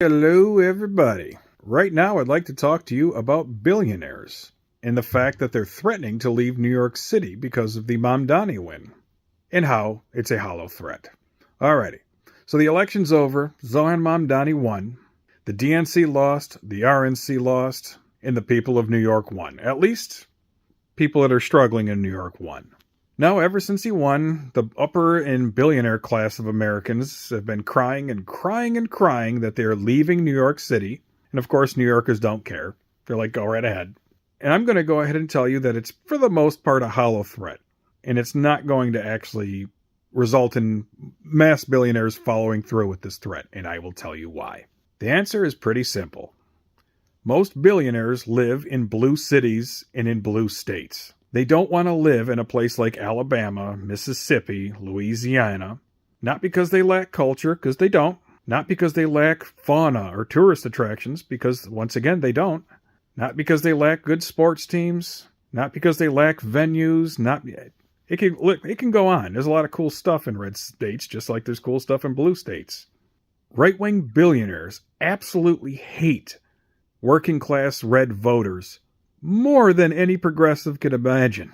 Hello, everybody. Right now, I'd like to talk to you about billionaires and the fact that they're threatening to leave New York City because of the Mamdani win and how it's a hollow threat. Alrighty. So the election's over. Zohan Mamdani won. The DNC lost. The RNC lost. And the people of New York won. At least people that are struggling in New York won. Now, ever since he won, the upper and billionaire class of Americans have been crying and crying and crying that they're leaving New York City. And of course, New Yorkers don't care. They're like, go right ahead. And I'm going to go ahead and tell you that it's, for the most part, a hollow threat. And it's not going to actually result in mass billionaires following through with this threat. And I will tell you why. The answer is pretty simple. Most billionaires live in blue cities and in blue states. They don't want to live in a place like Alabama, Mississippi, Louisiana, not because they lack culture, because they don't, not because they lack fauna or tourist attractions, because, once again, they don't, not because they lack good sports teams, not because they lack venues, it can go on. There's a lot of cool stuff in red states, just like there's cool stuff in blue states. Right-wing billionaires absolutely hate working-class red voters more than any progressive could imagine.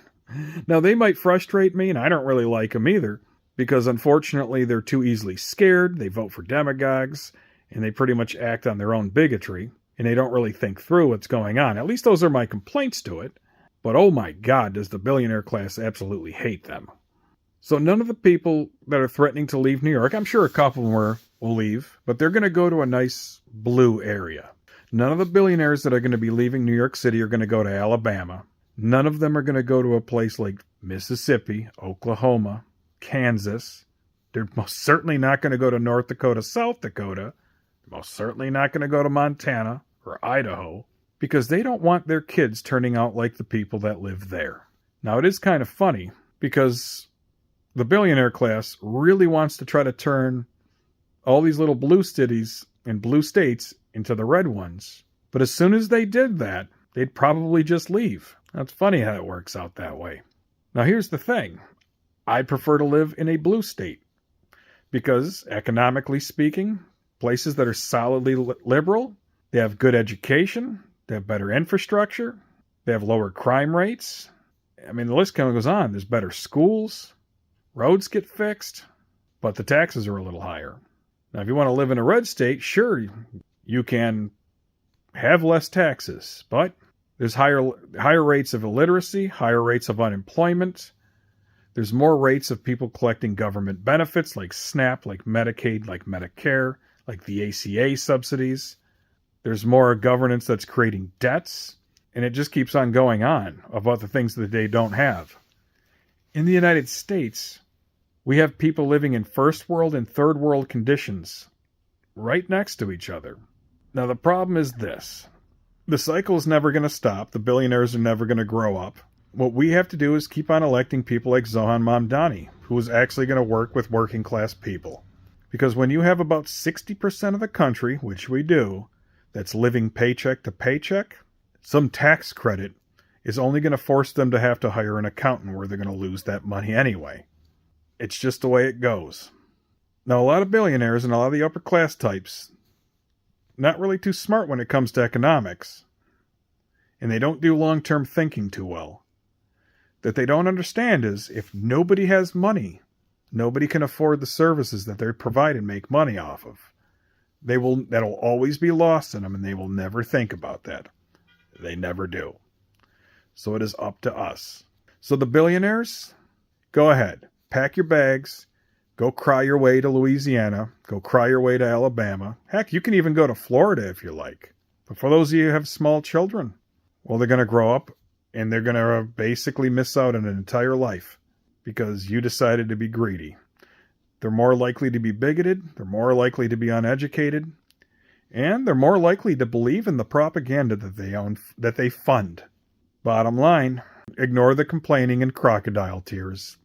Now, they might frustrate me, and I don't really like them either, because unfortunately they're too easily scared, they vote for demagogues, and they pretty much act on their own bigotry, and they don't really think through what's going on. At least those are my complaints to it. But oh my God, does the billionaire class absolutely hate them. So none of the people that are threatening to leave New York, I'm sure a couple more will leave, but they're going to go to a nice blue area. None of the billionaires that are going to be leaving New York City are going to go to Alabama. None of them are going to go to a place like Mississippi, Oklahoma, Kansas. They're most certainly not going to go to North Dakota, South Dakota. They're most certainly not going to go to Montana or Idaho, because they don't want their kids turning out like the people that live there. Now, it is kind of funny, because the billionaire class really wants to try to turn all these little blue cities and blue states into the red ones. But as soon as they did that, they'd probably just leave. That's funny how it works out that way. Now, here's the thing. I prefer to live in a blue state because, economically speaking, places that are solidly liberal, they have good education, they have better infrastructure, they have lower crime rates. I mean, the list kind of goes on. There's better schools, roads get fixed, but the taxes are a little higher. Now, if you want to live in a red state, sure, you can have less taxes, but there's higher rates of illiteracy, higher rates of unemployment. There's more rates of people collecting government benefits like SNAP, like Medicaid, like Medicare, like the ACA subsidies. There's more governance that's creating debts, and it just keeps on going on about the things that they don't have. In the United States, we have people living in first world and third world conditions right next to each other. Now, the problem is this. The cycle is never going to stop. The billionaires are never going to grow up. What we have to do is keep on electing people like Zohan Mamdani, who is actually going to work with working class people. Because when you have about 60% of the country, which we do, that's living paycheck to paycheck, some tax credit is only going to force them to have to hire an accountant where they're going to lose that money anyway. It's just the way it goes. Now, a lot of billionaires and a lot of the upper class types, not really too smart when it comes to economics, and they don't do long-term thinking too well. That they don't understand is if nobody has money, nobody can afford the services that they provide and make money off of. That'll always be lost in them, and they will never think about that. They never do. So it is up to us. So the billionaires, go ahead. Pack your bags, go cry your way to Louisiana, go cry your way to Alabama. Heck, you can even go to Florida if you like. But for those of you who have small children, well, they're going to grow up and they're going to basically miss out on an entire life because you decided to be greedy. They're more likely to be bigoted, they're more likely to be uneducated, and they're more likely to believe in the propaganda that they fund. Bottom line, ignore the complaining and crocodile tears.